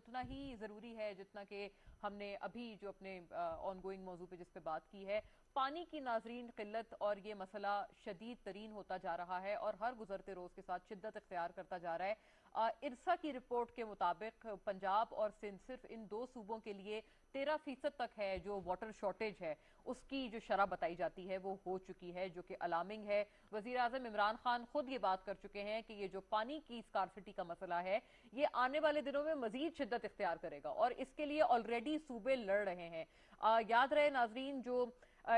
उतना ही जरूरी है जितना कि हमने अभी जो अपने ऑनगोइंग मौजू पे जिस पे बात की है। पानी की नाजरीन किल्लत और ये मसला शदीद तरीन होता जा रहा है और हर गुजरते रोज के साथ शिद्दत इख्तियार करता जा रहा है। इरसा की रिपोर्ट के मुताबिक पंजाब और सिंध सिर्फ इन दो सूबों के लिए 13% तक है जो वाटर शॉर्टेज है उसकी जो शरह बताई जाती है वो हो चुकी है, जो कि अलार्मिंग है। वजीर आजम इमरान खान खुद ये बात कर चुके हैं कि ये जो पानी की स्कार्सिटी का मसला है ये आने वाले दिनों में मजीद शिद्दत इख्तियार करेगा और इसके लिए ऑलरेडी सूबे लड़ रहे हैं। याद रहे नाजरीन, जो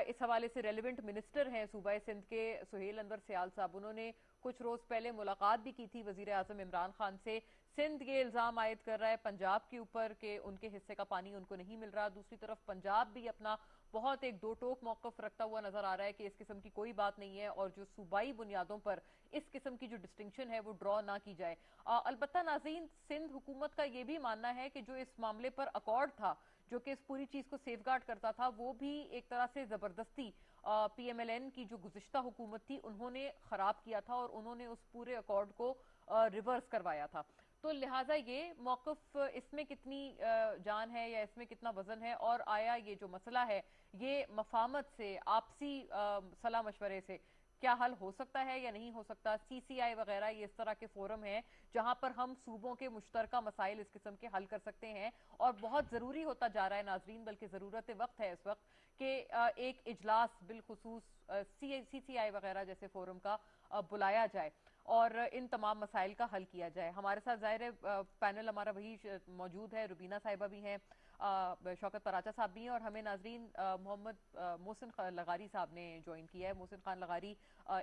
इस हवाले से रेलिवेंट मिनिस्टर हैं सूबा सिंध के सुहेल अनवर सियाल साहब, उन्होंने कुछ रोज पहले मुलाकात भी की थी वजीर आजम इमरान खान से। सिंध ये इल्जाम आयद कर रहा है पंजाब के ऊपर कि उनके हिस्से का पानी उनको नहीं मिल रहा। दूसरी तरफ पंजाब भी अपना बहुत एक दो टोक मौकफ रखता हुआ नजर आ रहा है कि इस किस्म की कोई बात नहीं है और जो सूबाई बुनियादों पर इस किस्म की जो डिस्टिंक्शन है वो ड्रॉ ना की जाए। अलबत्ता नाज़रीन, सिंध हुकूमत का यह भी मानना है कि जो इस मामले पर अकॉर्ड था जो कि इस पूरी चीज को सेफगार्ड करता था वो भी एक तरह से जबरदस्ती पीएमएलएन की जो गुज़िश्ता हुकूमत थी उन्होंने खराब किया था और उन्होंने उस पूरे अकॉर्ड को रिवर्स करवाया था। तो लिहाजा ये मौकफ, इसमें कितनी जान है या इसमें कितना वजन है, और आया ये जो मसला है ये मफामत से आपसी सलाह मशवरे से क्या हल हो सकता है या नहीं हो सकता? सीसीआई वगैरह ये इस तरह के फोरम हैं जहां पर हम सूबों के मुश्तरका मसाइल इस किस्म के हल कर सकते हैं और बहुत जरूरी होता जा रहा है नाजरीन, बल्कि जरूरत वक्त है इस वक्त कि एक इजलास बिलखुसूस सीसीआई वगैरह जैसे फोरम का बुलाया जाए और इन तमाम मसाइल का हल किया जाए। हमारे साथ जाहिर है पैनल हमारा वही मौजूद है, रुबीना साहिबा भी हैं, शौकत पराचा साहब भी हैं और हमें नाजरीन मोहम्मद मोहसिन लगारी साहब ने ज्वाइन किया है। मोहसिन खान लगारी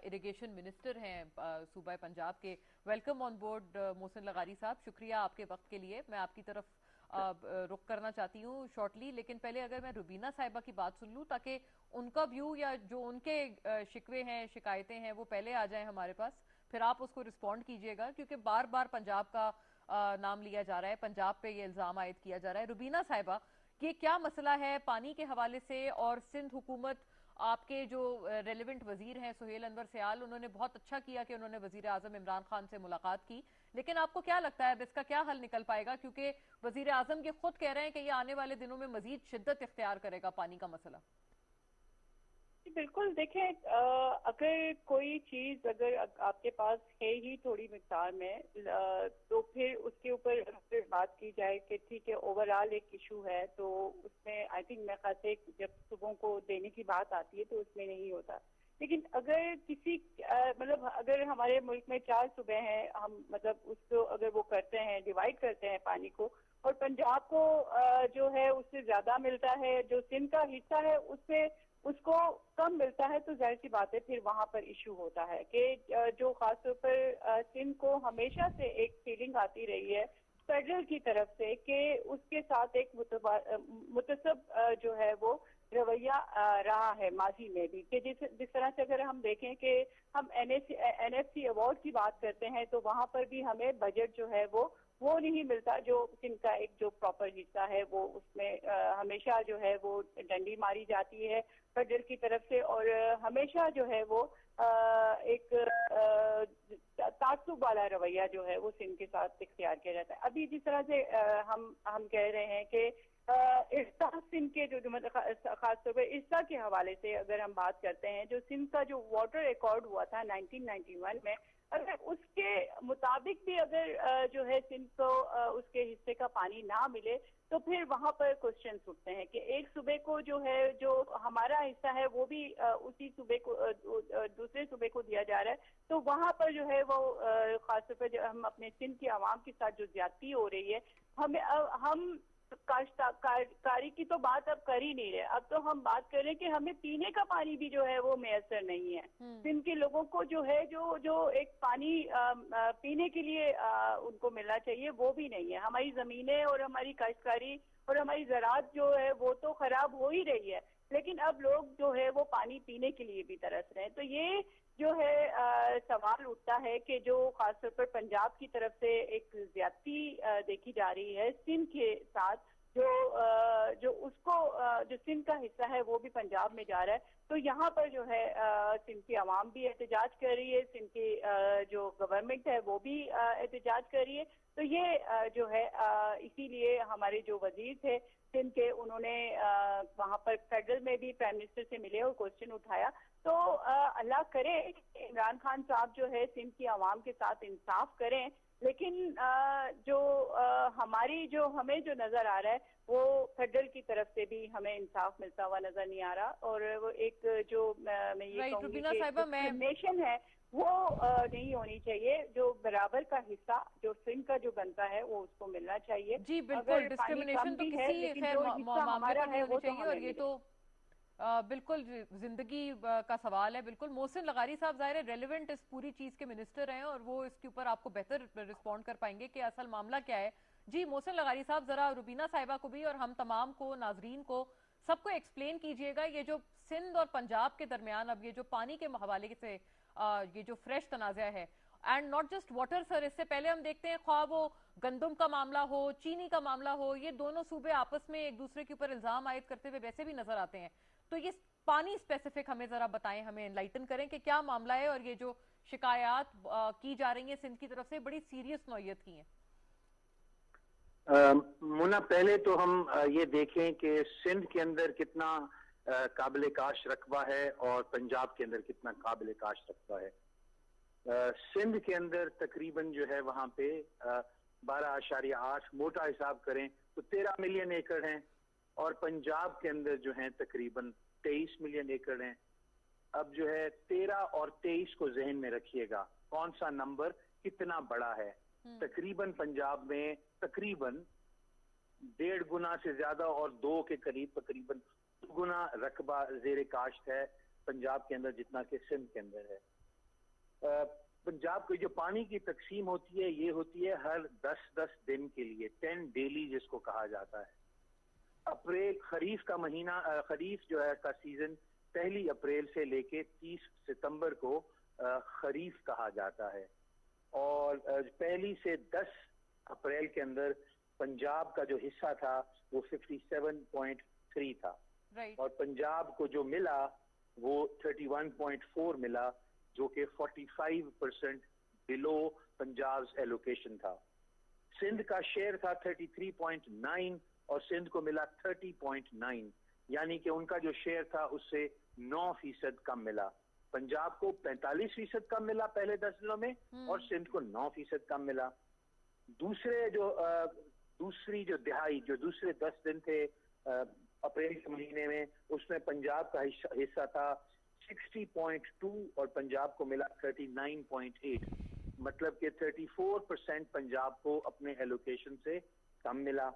इरिगेशन मिनिस्टर हैं सूबा पंजाब के। वेलकम ऑन बोर्ड मोहसिन लगारी साहब, शुक्रिया आपके वक्त के लिए। मैं आपकी तरफ रुक करना चाहती हूँ शॉर्टली, लेकिन पहले अगर मैं रुबीना साहिबा की बात सुन लूँ ताकि उनका व्यू या जो उनके शिकवे हैं शिकायतें हैं वो पहले आ जाए हमारे पास, फिर आप उसको रिस्पॉन्ड कीजिएगा क्योंकि बार बार पंजाब का नाम लिया जा रहा है, पंजाब पे ये इल्जाम आयद किया जा रहा है। रुबीना साहिबा, ये क्या मसला है पानी के हवाले से? और सिंध हुकूमत, आपके जो रेलिवेंट वजीर हैं सुहेल अनवर सयाल, उन्होंने बहुत अच्छा किया कि उन्होंने वजीर आजम इमरान खान से मुलाकात की, लेकिन आपको क्या लगता है अब इसका क्या हल निकल पाएगा? क्योंकि वजीर आजम ये खुद कह रहे हैं कि ये आने वाले दिनों में मजीद शिद्दत इख्तियार करेगा पानी का मसला। बिल्कुल, देखें, अगर कोई चीज अगर आपके पास है ही थोड़ी मिकदार में, तो फिर उसके ऊपर अगर बात की जाए कि ठीक है ओवरऑल एक इशू है तो उसमें आई थिंक मेरे ख्याल से जब सुबहों को देने की बात आती है तो उसमें नहीं होता। लेकिन अगर किसी मतलब अगर हमारे मुल्क में 4 सूबे हैं, हम मतलब उसको अगर वो करते हैं, डिवाइड करते हैं पानी को, और पंजाब को जो है उससे ज्यादा मिलता है, जो सिंध का हिस्सा है उससे उसको कम मिलता है, तो जाहिर सी बात है फिर वहां पर इशू होता है कि जो खासतौर पर सिंध को हमेशा से एक फीलिंग आती रही है फेडरल की तरफ से कि उसके साथ एक मुतसब जो है वो रवैया रहा है माजी में भी, कि जिस तरह से अगर हम देखें कि हम एनएफसी अवार्ड की बात करते हैं तो वहां पर भी हमें बजट जो है वो नहीं मिलता, जो जिनका एक जो प्रॉपर हिस्सा है वो उसमें हमेशा जो है वो डंडी मारी जाती है फेडरल की तरफ से, और हमेशा जो है वो एक तासुब वाला रवैया जो है वो सिंध के साथ इख्तियार किया जाता है। अभी जिस तरह से हम कह रहे हैं कि इर्सा सिंध के जो मतलब खासतौर पर इर्सा के हवाले से अगर हम बात करते हैं, जो सिंध का जो वाटर रिकॉर्ड हुआ था 1991 में, अगर उसके मुताबिक भी अगर जो है सिंध को उसके हिस्से का पानी ना मिले तो फिर वहां पर क्वेश्चन उठते हैं कि एक सूबे को जो है जो हमारा हिस्सा है वो भी उसी सूबे को दूसरे सूबे को दिया जा रहा है, तो वहां पर जो है वो खासतौर पर हम अपने सिंध की आवाम के साथ जो ज्यादती हो रही है, हम काश्तकारी की तो बात अब कर ही नहीं रहे, अब तो हम बात कर रहे हैं कि हमें पीने का पानी भी जो है वो मैसर नहीं है। सिंध के लोगों को जो है जो एक पानी पीने के लिए उनको मिलना चाहिए वो भी नहीं है। हमारी जमीनें और हमारी काश्तकारी और हमारी ज़राअत जो है वो तो खराब हो ही रही है, लेकिन अब लोग जो है वो पानी पीने के लिए भी तरस रहे हैं। तो ये जो है सवाल उठता है कि जो खासतौर पर पंजाब की तरफ से एक ज्यादती देखी जा रही है सिंध के साथ, जो उसको जो सिंध का हिस्सा है वो भी पंजाब में जा रहा है, तो यहाँ पर जो है सिंध की आवाम भी एहतजाज कर रही है, सिंध की जो गवर्नमेंट है वो भी एहतजाज कर रही है। तो ये जो है इसीलिए हमारे जो वजीर थे सिंध के, उन्होंने वहां पर फेडरल में भी प्राइम मिनिस्टर से मिले और क्वेश्चन उठाया। तो अल्लाह करे इमरान खान साहब जो है सिंध की आवाम के साथ इंसाफ करें, लेकिन जो हमें जो नजर आ रहा है वो फेडरल की तरफ से भी हमें इंसाफ मिलता हुआ नजर नहीं आ रहा। और वो एक जो मैं ये कहूँगी कि डिस्क्रिमिनेशन है वो नहीं होनी चाहिए। जो बराबर का हिस्सा जो सिंध का जो बनता है वो उसको मिलना चाहिए। जी बिल्कुल, डिस्क्रिमिनेशन तो किसी खैर मामले पर नहीं होनी चाहिए। और ये तो बिल्कुल जिंदगी का सवाल है। बिल्कुल मोहसिन लगारी साहब जाहिर है रेलेवेंट इस पूरी चीज के मिनिस्टर हैं और वो इसके ऊपर आपको बेहतर रिस्पॉन्ड कर पाएंगे कि असल मामला क्या है। जी मोहसिन लगारी साहब, जरा रुबीना साहिबा को भी और हम तमाम को, नाजरीन को, सबको एक्सप्लेन कीजिएगा ये जो सिंध और पंजाब के दरमियान अब ये जो पानी के हवाले से ये जो फ्रेश तनाज़ा है, and not just water sir, इससे पहले हम देखते हैं ख्वाह वो गंदम का मामला हो, चीनी का मामला हो, ये दोनों सूबे आपस में एक दूसरे के ऊपर इल्जाम आयद करते हुए वैसे भी नजर आते हैं। तो ये पानी स्पेसिफिक हमें जरा बताएं, हमें एनलाइटन करें कि क्या मामला है और ये जो शिकायत की जा रही है सिंध की तरफ से बड़ी सीरियस नौयत की हैं। मुन्ना, पहले तो हम ये देखें कि सिंध के अंदर कितना काबिल काश रकबा है और पंजाब के अंदर कितना काबिल काश रकबा है। सिंध के अंदर तकरीबन जो है वहां पे 12.8 मोटा हिसाब करें तो 13 मिलियन एकड़ हैं और पंजाब के अंदर जो है तकरीबन 23 मिलियन एकड़ हैं। अब जो है 13 और 23 को जहन में रखिएगा, कौन सा नंबर कितना बड़ा है। तकरीबन पंजाब में तकरीबन 1.5 गुना से ज्यादा और 2 के करीब तकरीबन 2 गुना रकबा जेर काश्त है पंजाब के अंदर जितना कि सिंध के अंदर है। पंजाब की जो पानी की तकसीम होती है ये होती है हर 10-10 दिन के लिए, 10 डेली जिसको कहा जाता है। अप्रैल खरीफ का महीना, खरीफ जो है का सीजन 1 अप्रैल से लेके 30 सितंबर को खरीफ कहा जाता है। और 1 से 10 अप्रैल के अंदर पंजाब का जो हिस्सा था वो 57.3 था और पंजाब को जो मिला वो 31.4 मिला, जो कि 45% बिलो पंजाब एलोकेशन था। सिंध का शेयर था 33.9 और सिंध को मिला 30.9, यानी कि उनका जो शेयर था उससे 9% कम मिला। पंजाब को 45% कम मिला पहले 10 दिनों में और सिंध को 9% कम मिला। दूसरी जो दिहाई, जो दूसरे 10 दिन थे अप्रैल के महीने में, उसमें पंजाब का हिस्सा था 60.2 और पंजाब को मिला 39.8, मतलब कि 34% पंजाब को अपने एलोकेशन से कम मिला।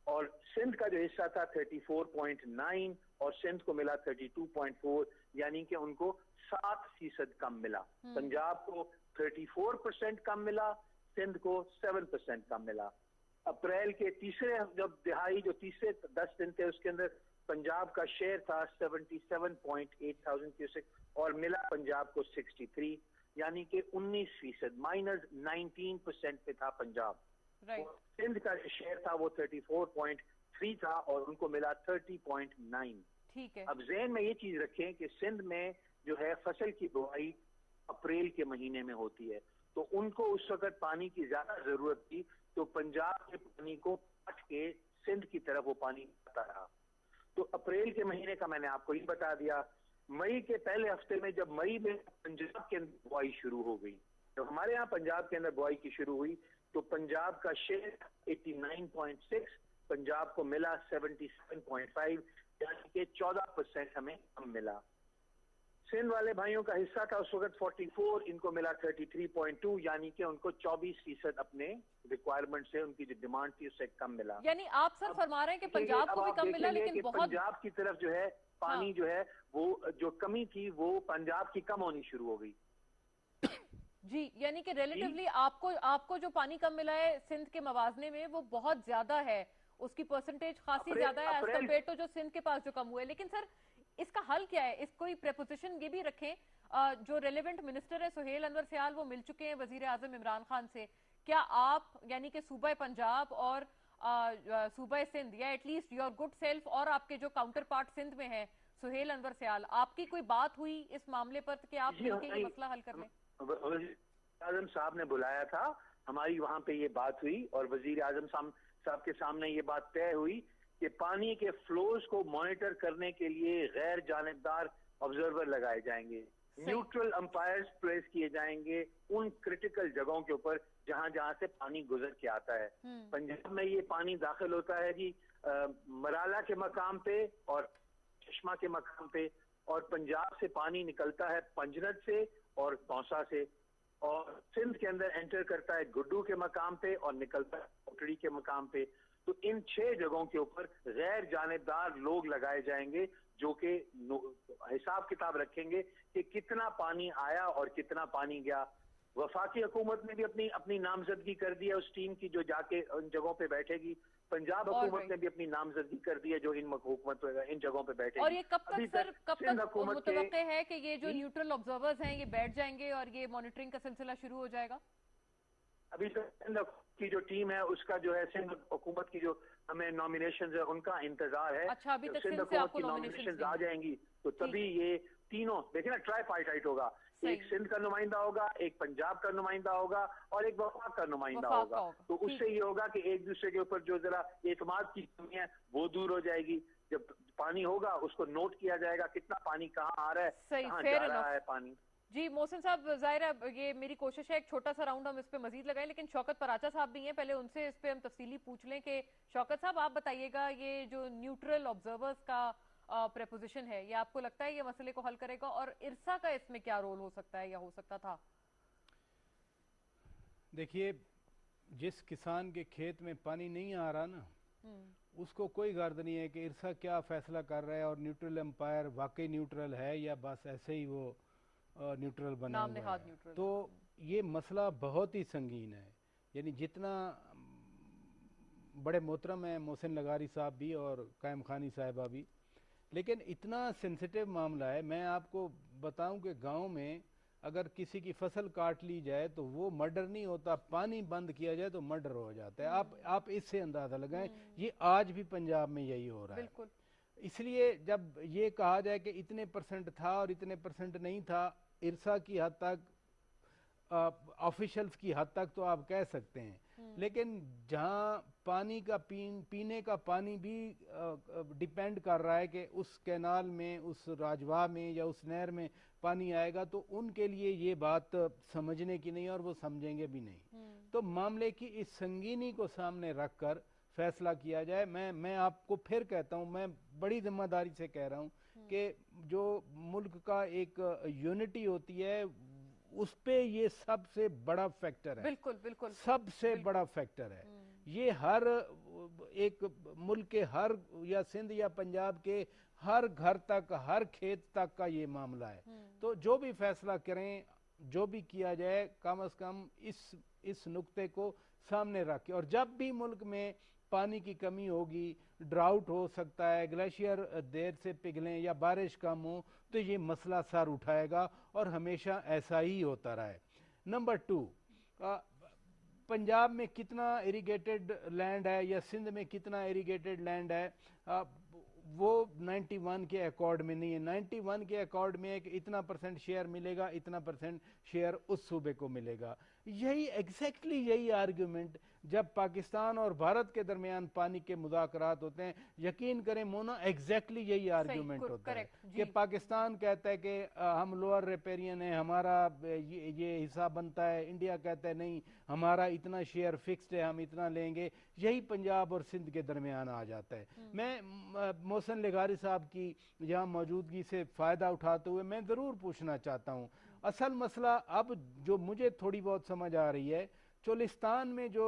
और सिंध का जो हिस्सा था 34.9 और सिंध को मिला 32.4, यानी कि उनको 7% कम मिला। पंजाब को 34% कम मिला, सिंध को 7% कम मिला। अप्रैल के तीसरे जब दिहाई, जो तीसरे 10 दिन थे, उसके अंदर पंजाब का शेयर था 77.8 थाउजेंड क्यूसेक और मिला पंजाब को 63, यानी कि 19%, -19% पे था पंजाब। सिंध का शेयर था वो 34.3 था और उनको मिला 30.9। ठीक है। अब ज़हन में ये चीज रखें कि सिंध में जो है फसल की बुआई अप्रैल के महीने में होती है, तो उनको उस वक्त पानी की ज्यादा जरूरत थी, तो पंजाब के पानी को काट के सिंध की तरफ वो पानी आता रहा। तो अप्रैल के महीने का मैंने आपको ये बता दिया। मई के पहले हफ्ते में, जब मई में पंजाब के अंदर बुआई शुरू हो गई, जब हमारे यहाँ पंजाब के अंदर बुआई की शुरू हुई, तो पंजाब का शेयर 89.6, पंजाब को मिला 77.5, यानी कि 14% हमें कम मिला। सिंध वाले भाइयों का हिस्सा था उस वक्त 44, इनको मिला 33.2, यानी कि उनको 24% अपने रिक्वायरमेंट से, उनकी जो डिमांड थी उससे कम मिला। यानी आप सर फरमा रहे हैं कि पंजाब को भी कम मिला, लेकिन बहुत पंजाब की तरफ जो है पानी जो है वो जो कमी थी वो पंजाब की कम होनी शुरू हो गई। जी, यानी कि रिलेटिवली आपको जो पानी कम मिला है सिंध के मवाजने में वो बहुत ज्यादा है, उसकी परसेंटेज खासी ज्यादा है एज कम्पेयर टू जो सिंध के पास जो कम हुआ है। लेकिन सर इसका हल क्या है? इस कोई प्रेपोजिशन ये भी रखें, जो रेलेवेंट मिनिस्टर है सुहेल अनवर सयाल वो मिल चुके हैं वजीर आजम इमरान खान से, क्या आप यानी कि सूबा पंजाब और सूबा सिंध या एटलीस्ट योर गुड सेल्फ और आपके जो काउंटर पार्ट सिंध में है सुहेल अनवर सयाल, आपकी कोई बात हुई इस मामले पर कि आप मिलकर ये मसला हल कर लें? आजम साहब ने बुलाया था हमारी वहां पे ये बात हुई और वजीर आजम साहब के सामने ये बात तय हुई कि पानी के फ्लोज को मॉनिटर करने के लिए गैर जानिबदार ऑब्जर्वर लगाए जाएंगे, न्यूट्रल अंपायर्स प्लेस किए जाएंगे उन क्रिटिकल जगहों के ऊपर जहां जहां से पानी गुजर के आता है। पंजाब में ये पानी दाखिल होता है जी मराला के मकाम पे और चश्मा के मकाम पे, और पंजाब से पानी निकलता है पंजनद से और तौसा से, और सिंध के अंदर एंटर करता है गुड्डू के मकाम पे और निकलता है कोटड़ी के मकाम पे। तो इन 6 जगहों के ऊपर गैर जानिबदार लोग लगाए जाएंगे जो कि हिसाब किताब रखेंगे कि कितना पानी आया और कितना पानी गया। वफाकी हुकूमत ने भी अपनी नामजदगी कर दी है उस टीम की जो जाके उन जगहों पे बैठेगी। पंजाब हुकूमत ने भी अपनी नामजदगी कर दी है जो इन जगहों पे बैठेगी। और ये कब तक सर, कब तक मुतवक्के है कि ये जो न्यूट्रल ऑब्जर्वर्स हैं ये बैठ जाएंगे और ये मॉनिटरिंग का सिलसिला शुरू हो जाएगा? अभी तो सिंध की जो टीम है उसका जो है सिंध हुकूमत की जो हमें नॉमिनेशन है उनका इंतजार है। अच्छा, अभी तक सिंध हुकूमत की नॉमिनेशन आ जाएंगी तो तभी ये तीनों देखिए ना ट्राईपार्टाइट होगा, एक सिंध का नुमाइंदा होगा, एक पंजाब का नुमाइंदा होगा और एक वफाक का नुमाइंदा होगा। तो उससे ये होगा कि एक दूसरे के ऊपर जो जरा एतमाद की कमी है वो दूर हो जाएगी। जब पानी होगा उसको नोट किया जाएगा कितना पानी कहाँ आ रहा है, कहाँ जा रहा है पानी। जी मोहसिन साहब, जाहिर है ये मेरी कोशिश है एक छोटा सा राउंड हम इस पे मजीद लगाएं, लेकिन शौकत पराचा साहब भी हैं, पहले उनसे इस पे हम तफसीली पूछ लें कि शौकत साहब आप बताइएगा ये जो न्यूट्रल ऑब्जर्वर्स का प्रेपोजिशन है ये आपको लगता है ये मसले को हल करेगा, और इरसा का इसमें क्या रोल हो सकता है या हो सकता था? देखिए, जिस किसान के खेत में पानी नहीं आ रहा ना उसको कोई गर्द नहीं है कि इरसा क्या फैसला कर रहा है और न्यूट्रल एम्पायर वाकई न्यूट्रल है या बस ऐसे ही वो न्यूट्रल बना हुआ है। तो ये मसला बहुत ही संगीन है, यानी जितना बड़े मोहतरम है मोहसिन लगारी साहब भी और कायम खानी साहिबा भी, लेकिन इतना सेंसिटिव मामला है। मैं आपको बताऊं कि गांव में अगर किसी की फसल काट ली जाए तो वो मर्डर नहीं होता, पानी बंद किया जाए तो मर्डर हो जाता है। आप इससे अंदाजा लगाएं, ये आज भी पंजाब में यही हो रहा है। इसलिए जब ये कहा जाए कि इतने % था और इतने % नहीं था, इरसा की हद तक ऑफिशियल्स की हद तक तो आप कह सकते हैं, लेकिन जहां पानी का पीने का पानी भी डिपेंड कर रहा है कि उस कैनाल में, उस राजवा में या उस नहर में पानी आएगा, तो उनके लिए ये बात समझने की नहीं और वो समझेंगे भी नहीं। तो मामले की इस संगीनी को सामने रखकर फैसला किया जाए। मैं आपको फिर कहता हूं, मैं बड़ी जिम्मेदारी से कह रहा हूं कि जो मुल्क का एक यूनिटी होती है उस पे ये सबसे बड़ा फैक्टर है। बिल्कुल बिल्कुल सबसे बड़ा फैक्टर है। ये हर एक मुल्क के हर या सिंध या पंजाब के हर घर तक, हर खेत तक का ये मामला है। तो जो भी फैसला करें, जो भी किया जाए, कम से कम इस नुक्ते को सामने रखें। और जब भी मुल्क में पानी की कमी होगी, ड्राउट हो सकता है, ग्लेशियर देर से पिघलें या बारिश कम हो, तो ये मसला सर उठाएगा और हमेशा ऐसा ही होता रहा है। नंबर 2, पंजाब में कितना इरिगेटेड लैंड है या सिंध में कितना इरिगेटेड लैंड है, वो 91 के अकॉर्ड में नहीं है। 91 के अकॉर्ड में एक इतना % शेयर मिलेगा, इतना % शेयर उस सूबे को मिलेगा। यही एग्जैक्टली यही आर्ग्यूमेंट जब पाकिस्तान और भारत के दरमियान पानी के मुज़ाकरात होते हैं, यकीन करें मोना, एग्जैक्टली यही आर्ग्यूमेंट होता है कि पाकिस्तान कहता है कि हम लोअर रिपेरियन है, हमारा ये हिस्सा बनता है। इंडिया कहता है नहीं, हमारा इतना शेयर फिक्स्ड है, हम इतना लेंगे। यही पंजाब और सिंध के दरमियान आ जाता है। मैं मोहसिन लगारी साहब की यहाँ मौजूदगी से फ़ायदा उठाते हुए मैं ज़रूर पूछना चाहता हूँ, असल मसला अब जो मुझे थोड़ी बहुत समझ आ रही है, चोलिस्तान में जो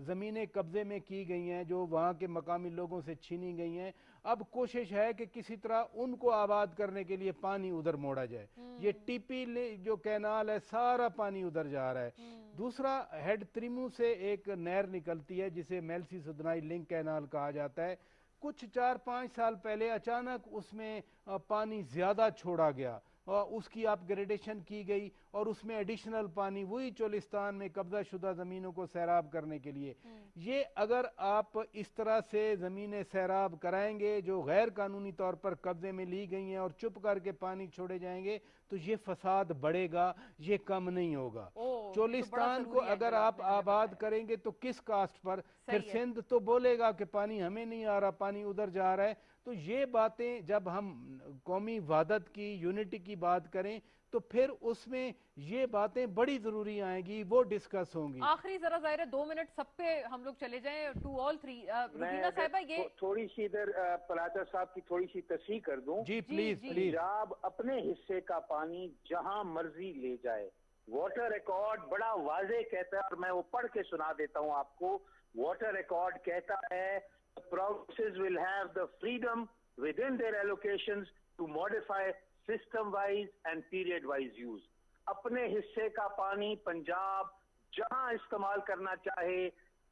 ज़मीनें कब्ज़े में की गई हैं, जो वहाँ के मकामी लोगों से छीनी गई हैं, अब कोशिश है कि किसी तरह उनको आबाद करने के लिए पानी उधर मोड़ा जाए। ये टीपी जो कैनाल है, सारा पानी उधर जा रहा है। दूसरा, हेड त्रिमू से एक नहर निकलती है जिसे मेलसी सुदनाई लिंक कैनाल कहा जाता है। कुछ 4-5 साल पहले अचानक उसमें पानी ज्यादा छोड़ा गया, उसकी अपग्रेडेशन की गई और उसमें एडिशनल पानी वही चोलिस्तान में कब्जा शुदा ज़मीनों को सैराब करने के लिए। ये अगर आप इस तरह से ज़मीनें सैराब कराएंगे जो गैर कानूनी तौर पर कब्जे में ली गई हैं और चुप करके पानी छोड़े जाएंगे तो ये फसाद बढ़ेगा, ये कम नहीं होगा। चोलिस्तान को अगर आप आबाद करेंगे तो किस कास्ट पर? फिर सिंध तो बोलेगा कि पानी हमें नहीं आ रहा, पानी उधर जा रहा है। तो ये बातें जब हम कौमी वहदत की, यूनिटी की बात करें तो फिर उसमें ये बातें बड़ी जरूरी आएंगी, वो डिस्कस होंगी। आखिरी जरा ज़ाहिर 2 मिनट सब पे हम लोग चले जाएं, टू ऑल थ्री। रुबीना साहिबा, ये थोड़ी सी इधर पलाचा साहब की थोड़ी सी तस्हीह कर दूं। जी प्लीज प्लीज। पंजाब अपने हिस्से का पानी जहां मर्जी ले जाए, वाटर रिकॉर्ड बड़ा वाजे कहता है और मैं वो पढ़ के सुना देता हूं आपको। वाटर रिकॉर्ड कहता है provinces will have the freedom within their allocations to modify system wise and period wise use। अपने हिस्से का पानी पंजाब जहां इस्तेमाल करना चाहे,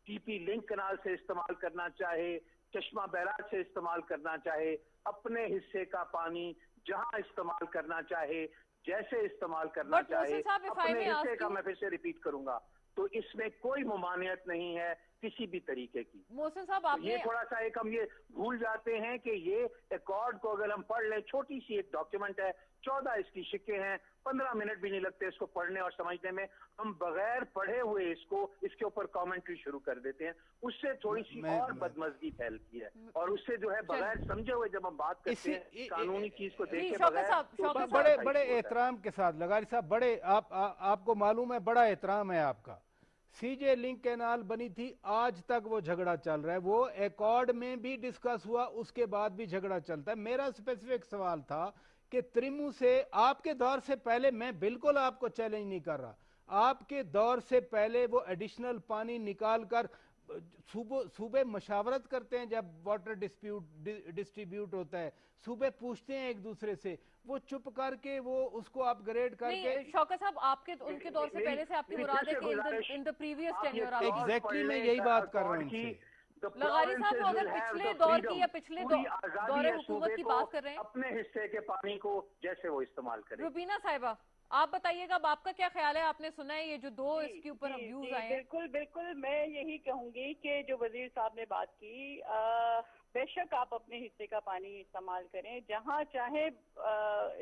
टीपी लिंक कनाल से इस्तेमाल करना चाहे, चश्मा बैराज से इस्तेमाल करना चाहे, अपने हिस्से का पानी जहां इस्तेमाल करना चाहे, जैसे इस्तेमाल करना चाहे, अपने हिस्से का, मैं फिर से रिपीट करूंगा, तो इसमें कोई मुमानियत नहीं है किसी भी तरीके की। मोहसिन साहब, आपने ये थोड़ा सा एक हम ये भूल जाते हैं कि ये अकॉर्ड को अगर हम पढ़ लें, छोटी सी एक डॉक्यूमेंट है, 14 इसकी शिक्के हैं, 15 मिनट भी नहीं लगते इसको पढ़ने और समझने में। हम बगैर पढ़े हुए इसके ऊपर कमेंट्री शुरू कर देते हैं, उससे थोड़ी सी और बदमजगी फैलती है और उससे जो है बगैर समझे हुए जब हम बात करते हैं कानूनी चीज को देखे बगैर, तो बड़े बड़े एहतराम के साथ लगारी साहब, बड़े आपको मालूम है बड़ा एहतराम है आपका। सीजे लिंक कैनाल बनी थी, आज तक वो झगड़ा चल रहा है, वो एकॉर्ड में भी डिस्कस हुआ, उसके बाद भी झगड़ा चलता है। मेरा स्पेसिफिक सवाल था कि त्रिमू से आपके दौर से पहले, मैं बिल्कुल आपको चैलेंज नहीं कर रहा, आपके दौर से पहले वो एडिशनल पानी निकाल कर सूबे मशावरत करते हैं जब वाटर डिस्ट्रीब्यूट होता है, सूबे पूछते हैं एक दूसरे से, वो चुप करके वो उसको अपग्रेड करके। शौकत साहब, आपके उनके दौर से पहले से आपकी मुराद है कि in the previous tenure exactly मैं यही बात कर रहा हूँ। लगारी साहब, तो अगर पिछले दौर की या पिछले दौरे हुकूमत की बात कर रहे हैं, अपने हिस्से के पानी को जैसे वो इस्तेमाल करें। रुबीना साहिबा, आप बताइएगा, अब आपका क्या ख्याल है? आपने सुना है ये जो दो इसके ऊपर व्यूज आए हैं। बिल्कुल बिल्कुल, मैं यही कहूंगी कि जो वजीर साहब ने बात की, बेशक आप अपने हिस्से का पानी इस्तेमाल करें, जहां चाहे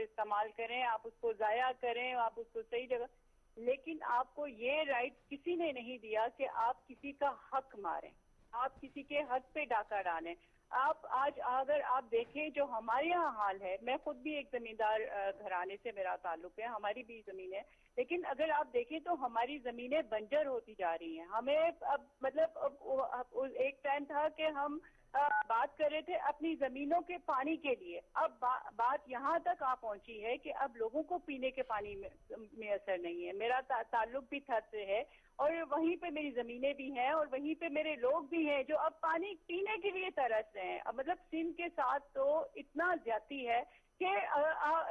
इस्तेमाल करें, आप उसको जाया करें, आप उसको सही जगह, लेकिन आपको ये राइट किसी ने नहीं दिया कि आप किसी का हक मारें, आप किसी के हक पे डाका डालें। आप आज अगर आप देखें जो हमारे यहाँ हाल है, मैं खुद भी एक जमींदार घराने से मेरा ताल्लुक है, हमारी भी जमीन है, लेकिन अगर आप देखें तो हमारी जमीनें बंजर होती जा रही हैं। हमें अब मतलब एक टाइम था कि हम बात कर रहे थे अपनी जमीनों के पानी के लिए, अब बात यहाँ तक आ पहुंची है कि अब लोगों को पीने के पानी में असर नहीं है। मेरा ताल्लुक भी थर से है और वहीं पे मेरी जमीनें भी हैं और वहीं पे मेरे लोग भी हैं जो अब पानी पीने के लिए तरस रहे हैं। अब मतलब सिंध के साथ तो इतना ज्यादती है कि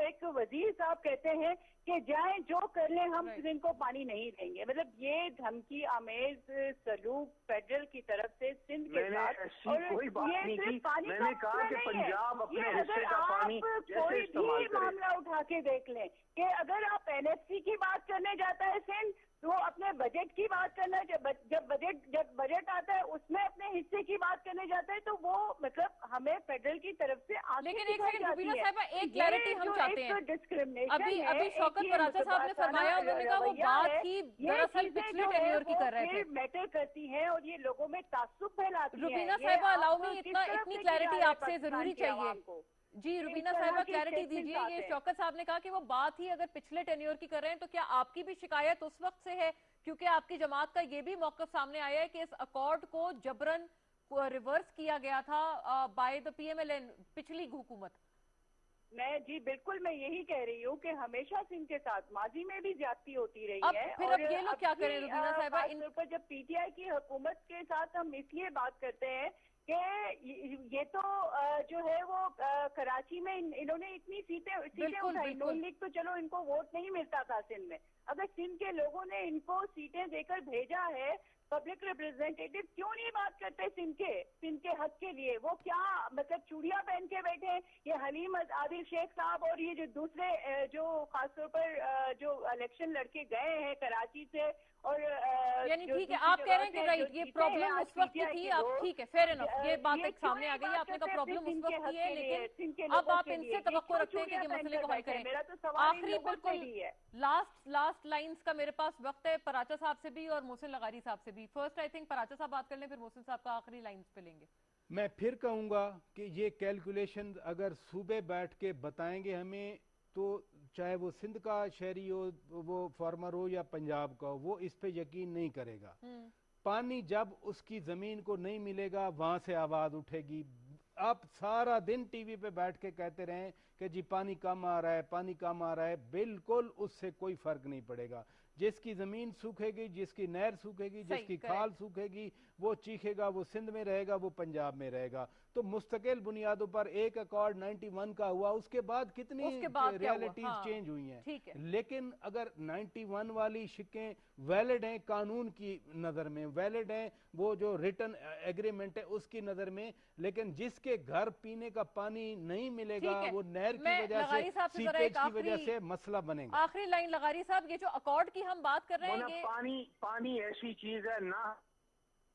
एक वजीर साहब कहते हैं कि जाएं जो कर लें, हम इनको पानी नहीं देंगे। मतलब ये धमकी आमेज सलूक फेडरल की तरफ से सिंध के साथ, और कोई बात ये नहीं सिर्फ पानी मैंने कहा कि पंजाब अपने हिस्से का पानी कोई भी मामला उठा के देख लें कि अगर आप एनएफसी की बात करने जाता है सिंध, तो अपने बजट की बात करना, जब बजट आता है उसमें अपने हिस्से की बात करने जाता है, तो वो मतलब हमें फेडरल की तरफ से लेकिन एक सेकंड रुबीना साहिबा, एक क्लैरिटी हम चाहते हैं। डिस्क्रिमिनेशन अभी शौकत बराचा साहब ने फरमाया, उन्होंने कहा वो बात ही दरअसल पिछले टेन्योर की कर रहे थे, मैटर करती हैं और ये लोगों में तासुब फैलाती हैं। रुबीना साहिबा, अलाउ मी, इतनी क्लैरिटी आपसे जरूरी चाहिए। जी रुबीना साहिबा, क्लैरिटी दीजिए। ये शौकत साहब ने कहा कि वो बात ही अगर पिछले टेन्योर की कर रहे हैं, तो क्या आपकी भी शिकायत उस वक्त से है? क्योंकि आपकी जमात का ये भी मौकफ सामने आया है कि इस अकॉर्ड को जबरन रिवर्स किया गया था बाय द पीएमएलएन, पिछली हुकूमत। जी बिल्कुल, मैं यही कह रही हूँ कि हमेशा सिंध के साथ माजी में भी ज्यादती होती रही है। फिर अब ये लोग क्या करें रुबीना साहिबा? इन पर जब पीटीआई की हुकूमत के साथ हम इसलिए बात करते हैं कि ये तो जो है वो कराची में इन्होंने इतनी सीटें उठाई। नून लीग तो चलो इनको वोट नहीं मिलता था सिंध में, अगर सिंध के लोगों ने इनको सीटें देकर भेजा है पब्लिक रिप्रेजेंटेटिव, क्यों नहीं बात करते सिंध के हक के लिए वो क्या मतलब चूड़ियां पहन के बैठे हैं ये हलीम आदिल शेख साहब और ये जो दूसरे जो खासतौर पर जो इलेक्शन लड़के गए हैं कराची से और यानी ठीक है, आप कह रहे हैं कि राइट ये प्रॉब्लम उस वक्त की थी, आप ठीक है, फेयर इनफ, ये बात एक सामने आ गई है, आपने कहा प्रॉब्लम उस वक्त की है, लेकिन अब आप इनसे तवक्को रखते हैं कि ये मसले को हल करें। आखिरी बिल्कुल लास्ट लाइंस का मेरे पास वक्त है, पराचा साहब से भी और मोहसिन लगारी साहब से भी। फर्स्ट आई थिंक पराचा साहब बात कर लें, फिर मोहसिन साहब का आखिरी लाइंस पे लेंगे। मैं फिर कहूंगा कि ये कैलकुलेशन अगर सूबे बैठ के बताएंगे हमें, तो चाहे वो सिंध का शहरी हो, वो फार्मर हो या पंजाब का हो, वो इस पे यकीन नहीं करेगा। पानी जब उसकी जमीन को नहीं मिलेगा वहां से आवाज उठेगी। आप सारा दिन टीवी पे बैठ के कहते रहें कि जी पानी कम आ रहा है, पानी कम आ रहा है, बिल्कुल उससे कोई फर्क नहीं पड़ेगा। जिसकी जमीन सूखेगी, जिसकी नहर सूखेगी, जिसकी खाल सूखेगी, वो चीखेगा, वो सिंध में रहेगा, वो पंजाब में रहेगा। तो मुस्तकिल बुनियादों पर एक अकॉर्ड 91 का हुआ, उसके बाद कितनी रियलिटीज चेंज हुई हैं। लेकिन अगर 91 वाली शिकें वैलिड हैं कानून की नजर में, वैलिड हैं वो जो रिटर्न एग्रीमेंट है उसकी नजर में, लेकिन जिसके घर पीने का पानी नहीं मिलेगा वो नहर की वजह से, सीपेज की वजह से मसला बनेगा। आखिरी लाइन लगारी साहब, ये जो अकॉर्ड की हम बात कर रहे हैं, पानी ऐसी चीज है ना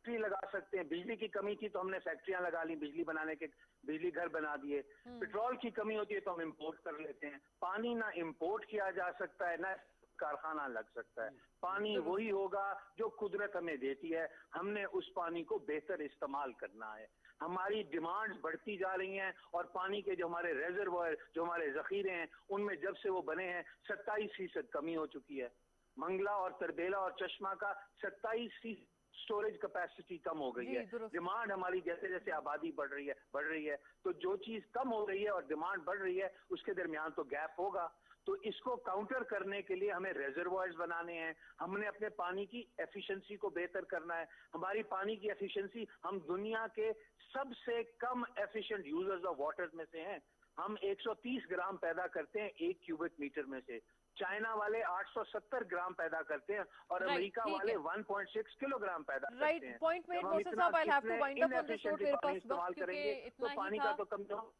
फैक्ट्री लगा सकते हैं। बिजली की कमी थी तो हमने फैक्ट्रियां लगा ली, बिजली बनाने के बिजली घर बना दिए। पेट्रोल की कमी होती है तो हम इंपोर्ट कर लेते हैं। पानी ना इंपोर्ट किया जा सकता है ना कारखाना लग सकता है। पानी वही होगा जो कुदरत हमें देती है, हमने उस पानी को बेहतर इस्तेमाल करना है। हमारी डिमांड्स बढ़ती जा रही हैं और पानी के जो हमारे रेजर्वोयर, जो हमारे जखीरे हैं, उनमें जब से वो बने हैं 27% कमी हो चुकी है। मंगला और तरबेला और चश्मा का 27% स्टोरेज कैपेसिटी कम हो गई है। डिमांड हमारी जैसे जैसे आबादी बढ़ रही है तो जो चीज कम हो रही है और डिमांड बढ़ रही है उसके दरमियान तो गैप होगा। तो इसको काउंटर करने के लिए हमें रिजर्वॉयर्स बनाने हैं, हमने अपने पानी की एफिशिएंसी को बेहतर करना है। हमारी पानी की एफिशिएंसी, हम दुनिया के सबसे कम एफिशिएंट यूजर्स ऑफ वाटर में से हैं। हम 130 ग्राम पैदा करते हैं 1 क्यूबिक मीटर में से। चाइना वाले 870 ग्राम पैदा करते हैं और अमेरिका वाले 1.6 किलोग्राम पैदा करते हैं। पॉइंट मेड मोहसिन साहब, I have to wind up on this note, मेरे पास वक्त करेंगे तो पानी का तो कम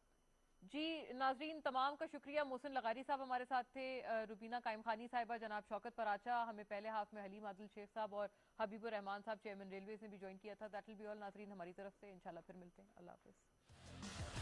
जी। नाजरीन तमाम का शुक्रिया। मोहसिन लगारी साहब हमारे साथ थे, रुबीना कायम खानी साहिबा, जनाब शौकत पराचा, हमें पहले हाफ में हलीम आदिल शेख साहब और हबीबुर रहमान साहब चेयरमैन रेलवे ने भी ज्वाइन किया था। दैट विल बी ऑल नाजरीन हमारी तरफ से, इंशाल्लाह फिर मिलते हैं। अल्लाह हाफिज।